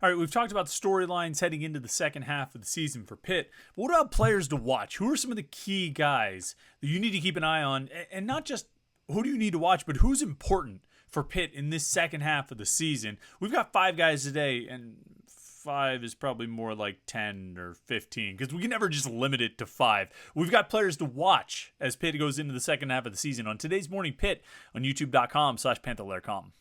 All right, we've talked about the storylines heading into the second half of the season for Pitt. But what about players to watch? Who are some of the key guys that you need to keep an eye on? And not just who do you need to watch, but who's important for Pitt in this second half of the season? We've got 5 guys today, and 5 is probably more like 10 or 15 because we can never just limit it to 5. We've got players to watch as Pitt goes into the second half of the season on today's Morning Pitt on youtube.com/Panther-Lair.com.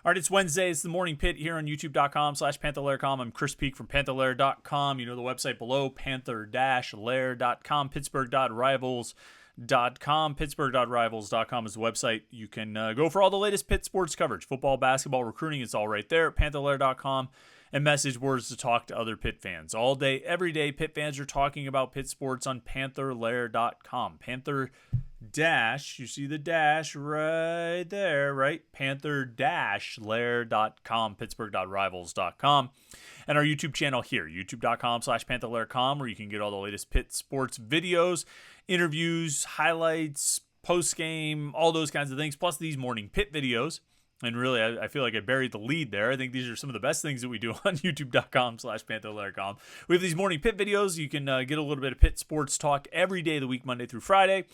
All right, it's Wednesday. It's the Morning Pitt here on youtube.com/Panther-Lair.com. I'm Chris Peak from Panther-Lair.com. You know the website below, Panther-Lair.com, Pittsburgh.rivals.com. Pittsburgh.rivals.com is the website. You can go for all the latest Pitt sports coverage. Football, basketball, recruiting, it's all right there. Panther-Lair.com and message boards to talk to other Pitt fans. All day, every day, Pitt fans are talking about Pitt sports on Panther-Lair.com. You see the dash right there, right? Panther-Lair.com, Pittsburgh.rivals.com. And our YouTube channel here, youtube.com/Panther-Lair.com, where you can get all the latest Pitt sports videos, interviews, highlights, post-game, all those kinds of things, plus these Morning Pitt videos. And really, I feel like I buried the lead there. I think these are some of the best things that we do on youtube.com/Panther-Lair.com. We have these Morning Pitt videos. You can get a little bit of Pitt sports talk every day of the week, Monday through Friday.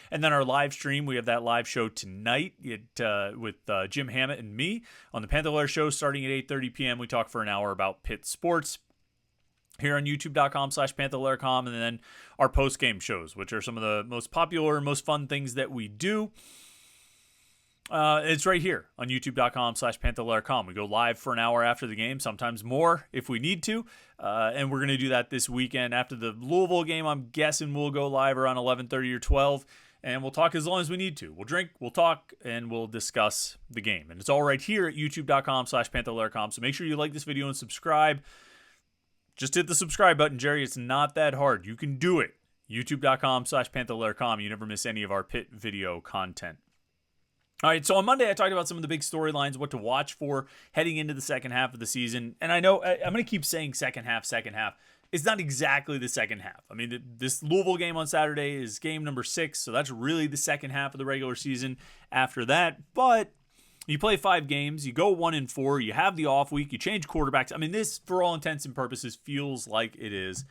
And then our live stream, we have that live show tonight with Jim Hammett and me on the Panther-Lair show starting at 8:30 p.m. We talk for an hour about Pitt sports here on youtube.com/Panther-Lair.com, and then our post-game shows, which are some of the most popular and most fun things that we do. It's right here on youtube.com/Panther-Lair.com. We go live for an hour after the game, sometimes more if we need to. And we're going to do that this weekend after the Louisville game. I'm guessing we'll go live around 11:30 or 12, and we'll talk as long as we need to. We'll drink, we'll talk, and we'll discuss the game. And it's all right here at youtube.com/Panther-Lair.com. So make sure you like this video and subscribe. Just hit the subscribe button, Jerry. It's not that hard. You can do it. youtube.com/Panther-Lair.com. You never miss any of our Pitt video content. All right, so on Monday, I talked about some of the big storylines, what to watch for heading into the second half of the season. And I know I'm going to keep saying second half. It's not exactly the second half. I mean, this Louisville game on Saturday is game number 6, so that's really the second half of the regular season after that. But you play 5 games, you go 1-4, you have the off week, you change quarterbacks. I mean, this, for all intents and purposes, feels like it is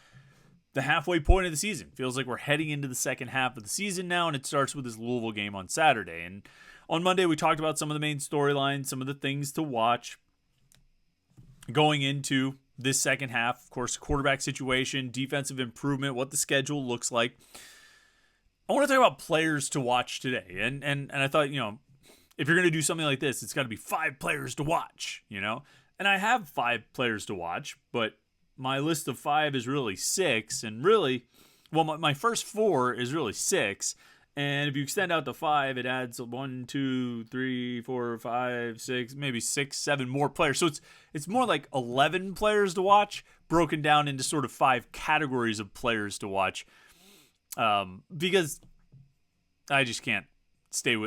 the halfway point of the season. Feels like we're heading into the second half of the season now, and it starts with this Louisville game on Saturday. And on Monday, we talked about some of the main storylines, some of the things to watch going into this second half. Of course, quarterback situation, defensive improvement, what the schedule looks like. I want to talk about players to watch today. And I thought, if you're going to do something like this, it's got to be 5 players to watch, And I have 5 players to watch, but my list of 5 is really 6. And really, my first 4 is really 6. And if you extend out to 5, it adds 1, 2, 3, 4, 5, 6, maybe 6, 7 more players. So it's more like 11 players to watch, broken down into sort of 5 categories of players to watch. Because I just can't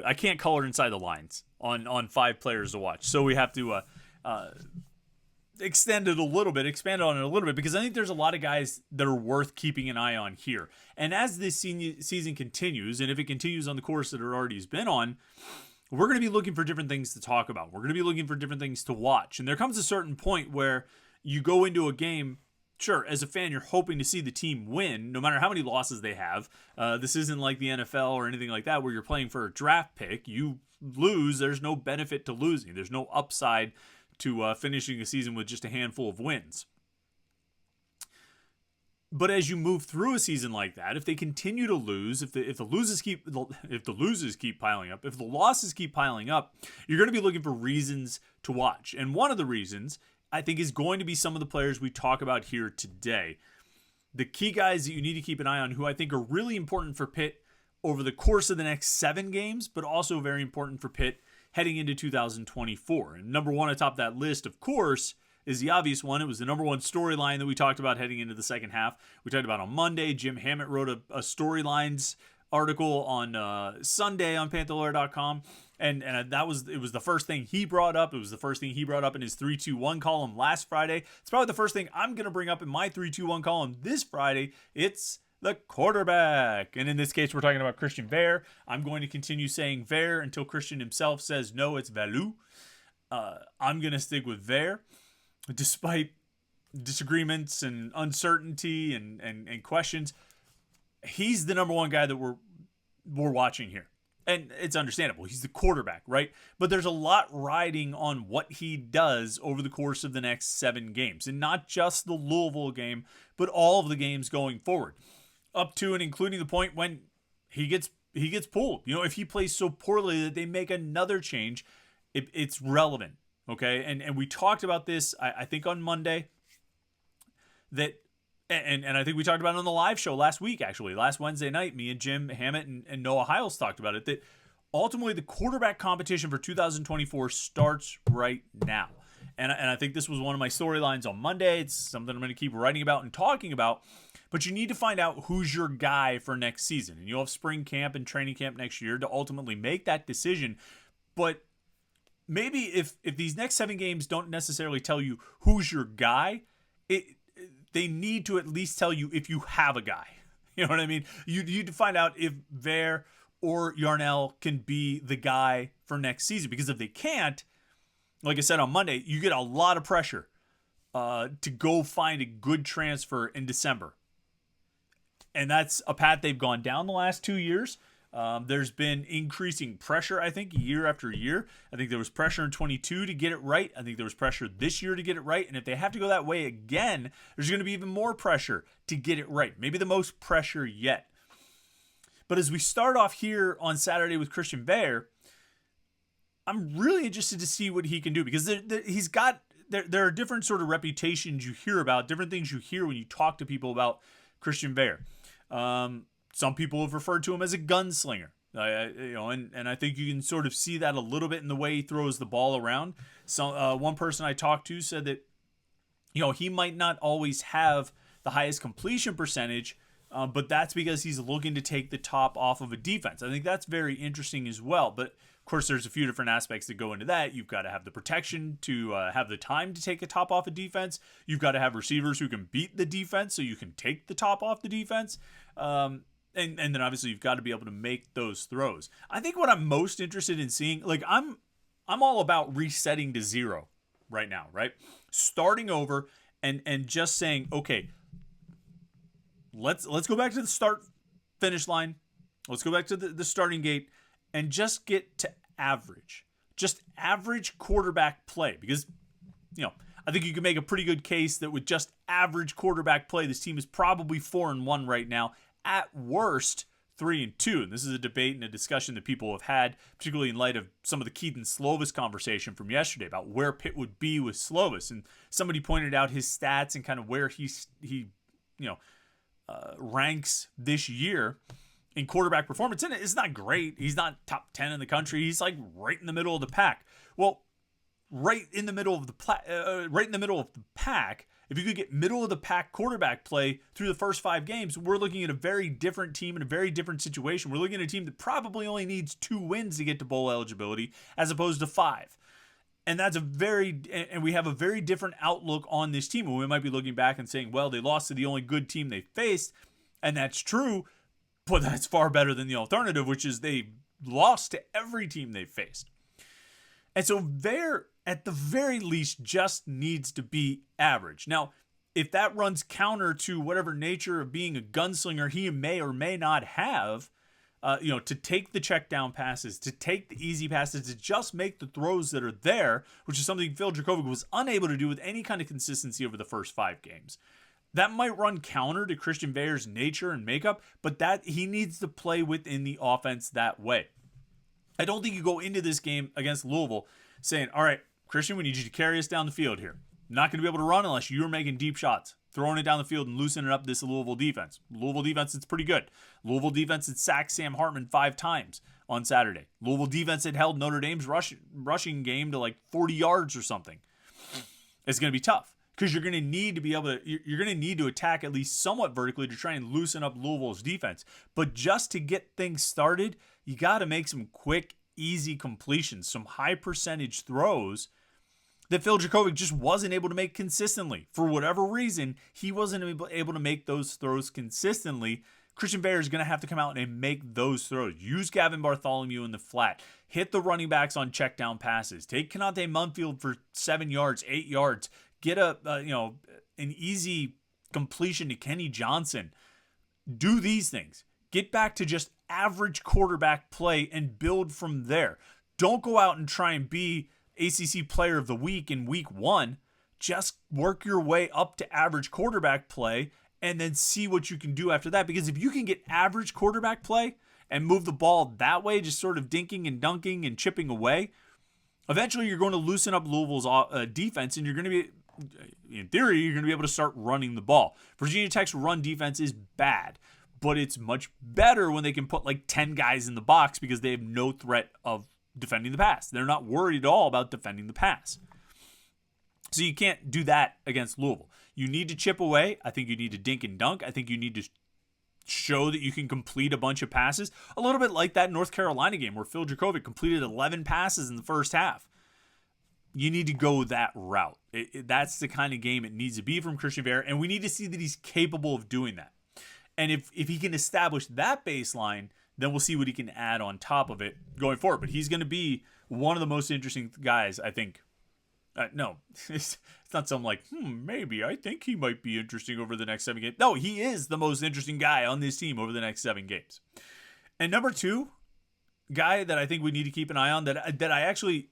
I can't color inside the lines on 5 players to watch. So we have to expand on it a little bit, because I think there's a lot of guys that are worth keeping an eye on here. And as this season continues, and if it continues on the course that it already has been on, we're going to be looking for different things to talk about. We're going to be looking for different things to watch. And there comes a certain point where you go into a game, sure, as a fan, you're hoping to see the team win, no matter how many losses they have. This isn't like the NFL or anything like that, where you're playing for a draft pick. You lose, there's no benefit to losing. There's no upside to finishing a season with just a handful of wins. But as you move through a season like that, if they continue to lose, if the losses keep piling up, if the losses keep piling up, you're going to be looking for reasons to watch. And one of the reasons, I think, is going to be some of the players we talk about here today. The key guys that you need to keep an eye on, who I think are really important for Pitt over the course of the next 7 games, but also very important for Pitt heading into 2024. And number 1 atop that list, of course, is the obvious one. It was the number 1 storyline that we talked about heading into the second half. We talked about on Monday. Jim Hammett wrote a storylines article on Sunday on Panther-Lair.com. And it was the first thing he brought up. It was the first thing he brought up in his 3-2-1 column last Friday. It's probably the first thing I'm going to bring up in my 3-2-1 column this Friday. It's the quarterback. And in this case, we're talking about Christian Veilleux. I'm going to continue saying Veilleux until Christian himself says, no, it's Veilleux. I'm going to stick with Veilleux, despite disagreements and uncertainty and questions. He's the number one guy that we're watching here. And it's understandable. He's the quarterback, right? But there's a lot riding on what he does over the course of the next 7 games. And not just the Louisville game, but all of the games going forward. Up to and including the point when he gets pulled. If he plays so poorly that they make another change, it's relevant, okay? And we talked about this, I think, on Monday. And I think we talked about it on the live show last week, actually. Last Wednesday night, me and Jim Hammett and Noah Hiles talked about it, that ultimately the quarterback competition for 2024 starts right now. And I think this was one of my storylines on Monday. It's something I'm going to keep writing about and talking about. But you need to find out who's your guy for next season. And you'll have spring camp and training camp next year to ultimately make that decision. But maybe if these next 7 games don't necessarily tell you who's your guy, they need to at least tell you if you have a guy. You know what I mean? You need to find out if Veilleux or Yarnell can be the guy for next season. Because if they can't, like I said on Monday, you get a lot of pressure to go find a good transfer in December. And that's a path they've gone down the last 2 years. There's been increasing pressure, I think, year after year. I think there was pressure in 22 to get it right. I think there was pressure this year to get it right. And if they have to go that way again, there's going to be even more pressure to get it right. Maybe the most pressure yet. But as we start off here on Saturday with Christian Veilleux, I'm really interested to see what he can do, because there are different sort of reputations you hear about, different things you hear when you talk to people about Christian Veilleux. Some people have referred to him as a gunslinger, and I think you can sort of see that a little bit in the way he throws the ball around. So one person I talked to said that, he might not always have the highest completion percentage, but that's because he's looking to take the top off of a defense. I think that's very interesting as well. But of course, there's a few different aspects that go into that. You've got to have the protection to have the time to take the top off a defense. You've got to have receivers who can beat the defense so you can take the top off the defense. And then obviously you've got to be able to make those throws. I think what I'm most interested in seeing, I'm all about resetting to 0 right now, right? Starting over and just saying, okay, let's go back to the start finish line. Let's go back to the starting gate and just get to average. Just average quarterback play, because I think you can make a pretty good case that with just average quarterback play, this team is probably 4-1 right now. At worst, 3-2. And this is a debate and a discussion that people have had, particularly in light of some of the Keaton Slovis conversation from yesterday about where Pitt would be with Slovis. And somebody pointed out his stats and kind of where he ranks this year in quarterback performance. And it's not great. He's not top 10 in the country. He's like right in the middle of the pack. Well, right in the middle of the pack. If you could get middle of the pack quarterback play through the first 5 games, we're looking at a very different team in a very different situation. We're looking at a team that probably only needs 2 wins to get to bowl eligibility, as opposed to 5. And we have a very different outlook on this team. And we might be looking back and saying, well, they lost to the only good team they faced. And that's true, but that's far better than the alternative, which is they lost to every team they faced. And so there, at the very least, just needs to be average. Now, if that runs counter to whatever nature of being a gunslinger he may or may not have, to take the check down passes, to take the easy passes, to just make the throws that are there, which is something Phil Dracovic was unable to do with any kind of consistency over the first 5 games. That might run counter to Christian Veilleux's nature and makeup, but that he needs to play within the offense that way. I don't think you go into this game against Louisville saying, all right, Christian, we need you to carry us down the field here. Not going to be able to run unless you're making deep shots, throwing it down the field and loosening up this Louisville defense. Louisville defense, it's pretty good. Louisville defense had sacked Sam Hartman 5 times on Saturday. Louisville defense had held Notre Dame's rushing game to like 40 yards or something. It's going to be tough because you're going to need to attack at least somewhat vertically to try and loosen up Louisville's defense. But just to get things started, you got to make some quick, easy completions, some high percentage throws that Phil Dracovic just wasn't able to make consistently. For whatever reason, he wasn't able to make those throws consistently. Christian Veilleux is going to have to come out and make those throws. Use Gavin Bartholomew in the flat. Hit the running backs on check down passes. Take Konate Munfield for 7 yards, 8 yards. Get an easy completion to Kenny Johnson. Do these things. Get back to just average quarterback play and build from there. Don't go out and try and be ACC Player of the Week in week 1. Just work your way up to average quarterback play and then see what you can do after that. Because if you can get average quarterback play and move the ball that way, just sort of dinking and dunking and chipping away, eventually you're going to loosen up Louisville's defense, and you're going to be, in theory, you're going to be able to start running the ball. Virginia Tech's run defense is bad, but it's much better when they can put like 10 guys in the box because they have no threat of defending the pass. They're not worried at all about defending the pass. So you can't do that against Louisville. You need to chip away. I think you need to dink and dunk. I think you need to show that you can complete a bunch of passes. A little bit like that North Carolina game where Phil Dracovic completed 11 passes in the first half. You need to go that route. That's the kind of game it needs to be from Christian Veilleux, and we need to see that he's capable of doing that. And if he can establish that baseline, then we'll see what he can add on top of it going forward. But he's going to be one of the most interesting guys, I think. No, it's not something like, maybe I think he might be interesting over the next 7 games. No, he is the most interesting guy on this team over the next 7 games. And number 2, guy that I think we need to keep an eye on, that I actually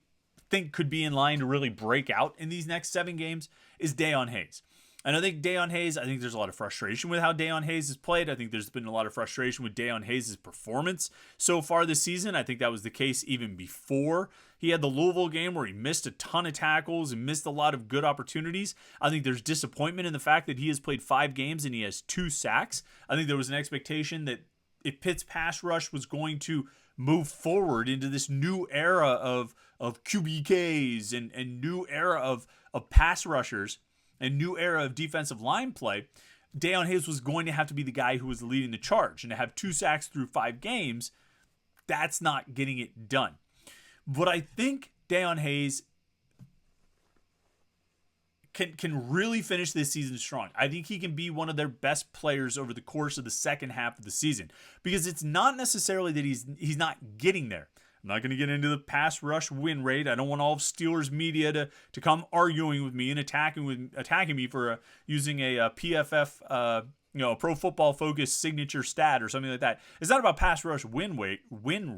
think could be in line to really break out in these next 7 games, is Dayon Hayes. And I think Dayon Hayes, I think there's a lot of frustration with how Dayon Hayes has played. I think there's been a lot of frustration with Dayon Hayes' performance so far this season. I think that was the case even before he had the Louisville game where he missed a ton of tackles and missed a lot of good opportunities. I think there's disappointment in the fact that he has played 5 games and he has 2 sacks. I think there was an expectation that if Pitt's pass rush was going to move forward into this new era of QBKs and new era of pass rushers, a new era of defensive line play, Dayon Hayes was going to have to be the guy who was leading the charge. And to have 2 sacks through 5 games, that's not getting it done. But I think Dayon Hayes can really finish this season strong. I think he can be one of their best players over the course of the second half of the season. Because it's not necessarily that he's not getting there. I'm not going to get into the pass rush win rate. I don't want all of Steelers media to come arguing with me and attacking me for using a PFF, Pro Football Focus signature stat or something like that. It's not about pass rush win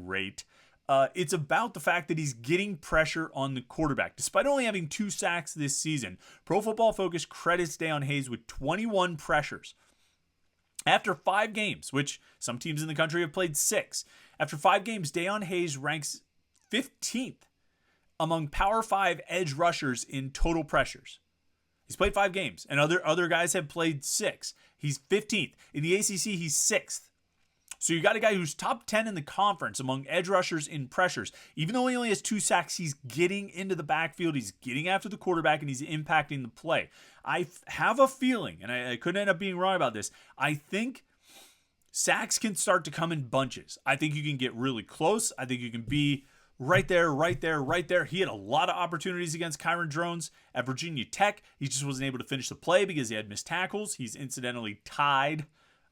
rate. It's about the fact that he's getting pressure on the quarterback. Despite only having 2 sacks this season, Pro Football Focus credits Dayon Hayes with 21 pressures. After 5 games, which some teams in the country have played 6, after 5 games, Dayon Hayes ranks 15th among Power 5 edge rushers in total pressures. He's played 5 games, and other guys have played 6. He's 15th. In the ACC, he's 6th. So you got a guy who's top 10 in the conference among edge rushers in pressures. Even though he only has 2 sacks, he's getting into the backfield, he's getting after the quarterback, and he's impacting the play. I have a feeling, and I could end up being wrong about this, I think sacks can start to come in bunches. I think you can get really close. I think you can be right there. He had a lot of opportunities against Kyron Drones at Virginia Tech. He just wasn't able to finish the play because he had missed tackles. He's incidentally tied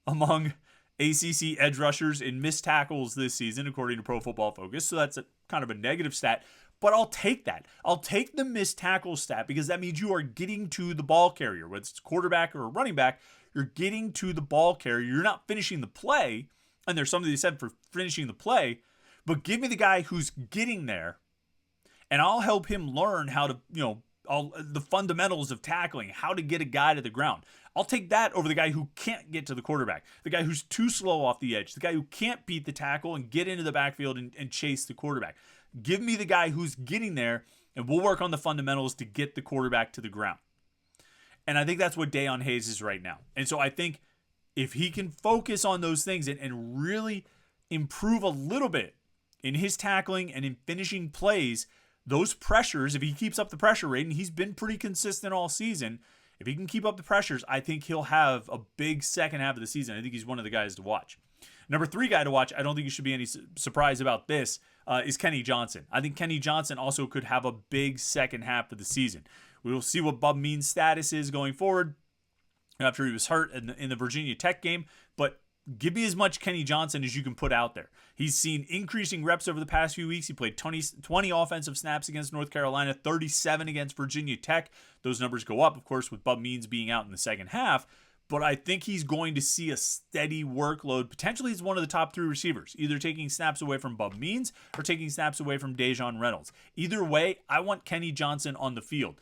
among ACC edge rushers in missed tackles this season, according to Pro Football Focus. So that's kind of a negative stat. But I'll take that. I'll take the missed tackle stat because that means you are getting to the ball carrier, whether it's a quarterback or a running back. You're getting to the ball carrier. You're not finishing the play. And there's something they said for finishing the play. But give me the guy who's getting there, and I'll help him learn how to, the fundamentals of tackling, how to get a guy to the ground. I'll take that over the guy who can't get to the quarterback, the guy who's too slow off the edge, the guy who can't beat the tackle and get into the backfield and chase the quarterback. Give me the guy who's getting there, and we'll work on the fundamentals to get the quarterback to the ground. And I think that's what Dayon Hayes is right now. And so I think if he can focus on those things and really improve a little bit in his tackling and in finishing plays, those pressures, if he keeps up the pressure rate, and he's been pretty consistent all season, if he can keep up the pressures, I think he'll have a big second half of the season. I think he's one of the guys to watch. Number 3 guy to watch, I don't think you should be any surprise about this, is Kenny Johnson. I think Kenny Johnson also could have a big second half of the season. We will see what Bub Means' status is going forward after he was hurt in the Virginia Tech game, but give me as much Kenny Johnson as you can put out there. He's seen increasing reps over the past few weeks. He played 20 offensive snaps against North Carolina, 37 against Virginia Tech. Those numbers go up, of course, with Bub Means being out in the second half, but I think he's going to see a steady workload. Potentially he's one of the top 3 receivers, either taking snaps away from Bub Means or taking snaps away from Dayon Reynolds. Either way, I want Kenny Johnson on the field.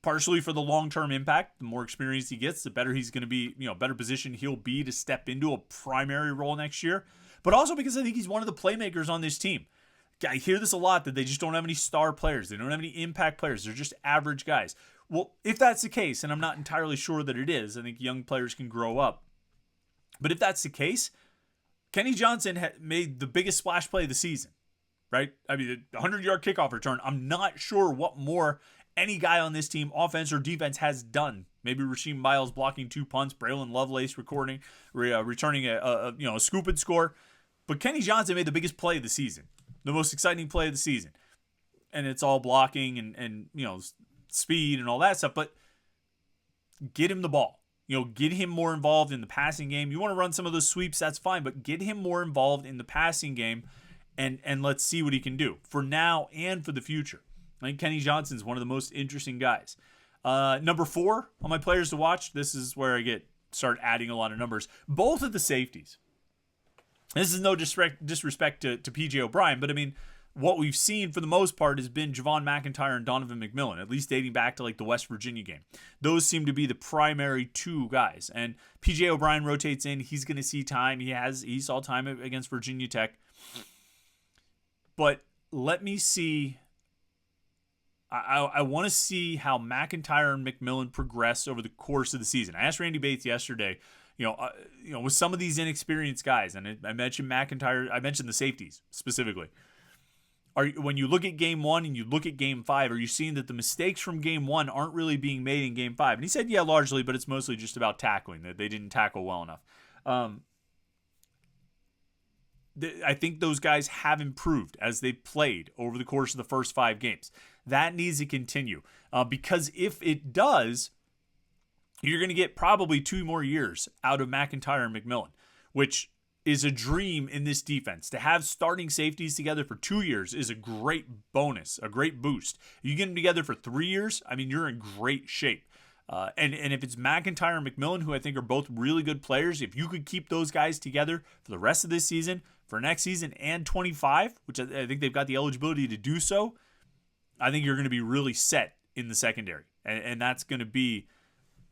Partially for the long-term impact. The more experience he gets, the better he's going to be, better position he'll be to step into a primary role next year. But also because I think he's one of the playmakers on this team. I hear this a lot, that they just don't have any star players. They don't have any impact players. They're just average guys. Well, if that's the case, and I'm not entirely sure that it is, I think young players can grow up. But if that's the case, Kenny Johnson made the biggest splash play of the season, right? I mean, the 100-yard kickoff return. I'm not sure what more any guy on this team, offense or defense, has done. Maybe Rasheem Miles blocking 2 punts, Braylon Lovelace returning a scoop and score. But Kenny Johnson made the biggest play of the season, the most exciting play of the season. And it's all blocking and speed and all that stuff. But get him the ball. Get him more involved in the passing game. You want to run some of those sweeps, that's fine. But get him more involved in the passing game and let's see what he can do for now and for the future. I think Kenny Johnson's one of the most interesting guys. Number 4 on my players to watch. This is where I start adding a lot of numbers. Both of the safeties. This is no disrespect to PJ O'Brien, but I mean, what we've seen for the most part has been Javon McIntyre and Donovan McMillan, at least dating back to like the West Virginia game. Those seem to be the primary 2 guys. And PJ O'Brien rotates in. He's going to see time. He saw time against Virginia Tech. But let me see. I want to see how McIntyre and McMillan progress over the course of the season. I asked Randy Bates yesterday, with some of these inexperienced guys, and I mentioned McIntyre, I mentioned the safeties specifically. When you look at game 1 and you look at game 5, are you seeing that the mistakes from game 1 aren't really being made in game 5? And he said, yeah, largely, but it's mostly just about tackling, that they didn't tackle well enough. I think those guys have improved as they played over the course of the first 5 games. That needs to continue because if it does, you're going to get probably 2 more years out of McIntyre and McMillan, which is a dream in this defense. To have starting safeties together for 2 years is a great bonus, a great boost. You get them together for 3 years, I mean, you're in great shape. And if it's McIntyre and McMillan, who I think are both really good players, if you could keep those guys together for the rest of this season, for next season, and 25, which I think they've got the eligibility to do so, I think you're going to be really set in the secondary. And that's going to be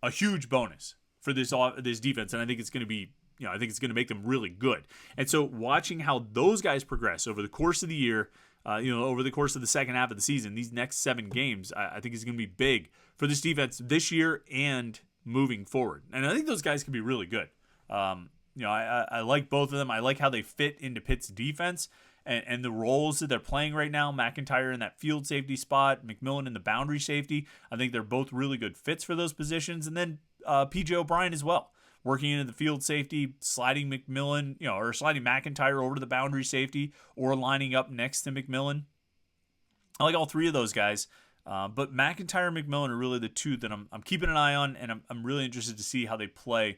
a huge bonus for this defense. And I think it's going to be, I think it's going to make them really good. And so watching how those guys progress over the course of the year, over the course of the second half of the season, these next 7 games, I think is going to be big for this defense this year and moving forward. And I think those guys can be really good. I like both of them. I like how they fit into Pitt's defense and the roles that they're playing right now. McIntyre in that field safety spot, McMillan in the boundary safety. I think they're both really good fits for those positions. And then PJ O'Brien as well, working into the field safety, sliding McMillan, or sliding McIntyre over to the boundary safety, or lining up next to McMillan. I like all 3 of those guys. But McIntyre and McMillan are really the 2 that I'm keeping an eye on, and I'm really interested to see how they play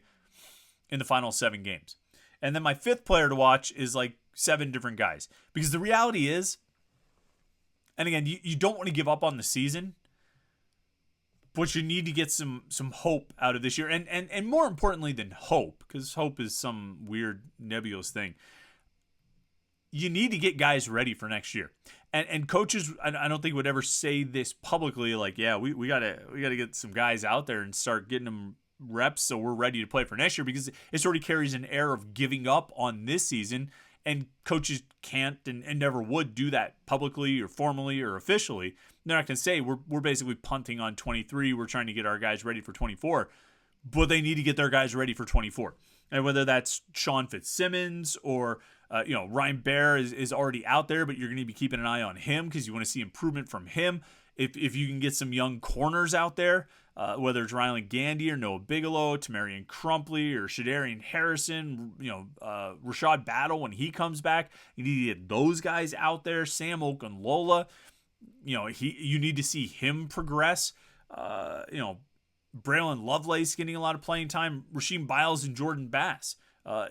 in the final 7 games. And then my 5th player to watch is like 7 different guys. Because the reality is, and again, you don't want to give up on the season, but you need to get some hope out of this year. And more importantly than hope, because hope is some weird nebulous thing, you need to get guys ready for next year. And coaches, I don't think would ever say this publicly, like, yeah, we gotta get some guys out there and start getting them reps so we're ready to play for next year, because it sort of carries an air of giving up on this season, and coaches can't and never would do that publicly or formally or officially. They're not going to say we're basically punting on 23, we're trying to get our guys ready for 24, but they need to get their guys ready for 24. And whether that's Sean Fitzsimmons or Ryan Baer is already out there, but you're going to be keeping an eye on him because you want to see improvement from him. If you can get some young corners out there, whether it's Rylan Gandy or Noah Bigelow, Tamarian Crumpley or Shadarian Harrison, Rashad Battle when he comes back, you need to get those guys out there. Sam Okunlola, you need to see him progress. Braylon Lovelace getting a lot of playing time. Rasheem Biles and Jordan Bass.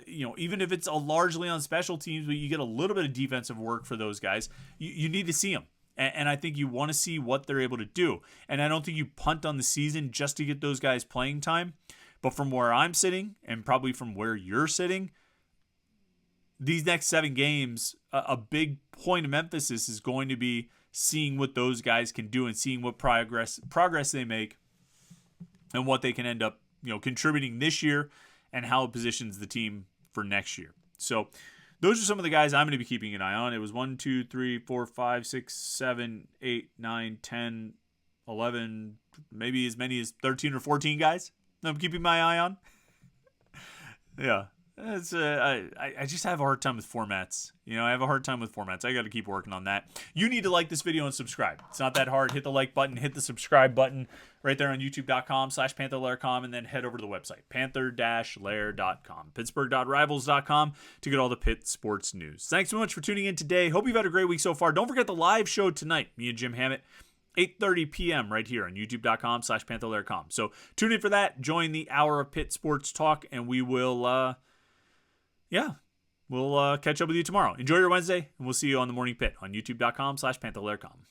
Even if it's largely on special teams, but you get a little bit of defensive work for those guys, you need to see them. And I think you want to see what they're able to do. And I don't think you punt on the season just to get those guys playing time. But from where I'm sitting, and probably from where you're sitting, these next 7 games, a big point of emphasis is going to be seeing what those guys can do and seeing what progress they make and what they can end up contributing this year and how it positions the team for next year. So those are some of the guys I'm going to be keeping an eye on. It was 1, 2, 3, 4, 5, 6, 7, 8, 9, 10, 11, maybe as many as 13 or 14 guys I'm keeping my eye on. Yeah. I just have a hard time with formats. I have a hard time with formats. I got to keep working on that. You need to like this video and subscribe. It's not that hard. Hit the like button, hit the subscribe button right there on youtube.com/Panther-Lair.com, and then head over to the website, Panther-Lair.com, Pittsburgh.rivals.com to get all the Pitt sports news. Thanks so much for tuning in today. Hope you've had a great week so far. Don't forget the live show tonight, me and Jim Hammett, 8:30 p.m. right here on youtube.com/Panther-Lair.com. So tune in for that. Join the hour of Pitt sports talk, and we will we'll catch up with you tomorrow. Enjoy your Wednesday, and we'll see you on the Morning Pitt on youtube.com/Panther-Lair.com.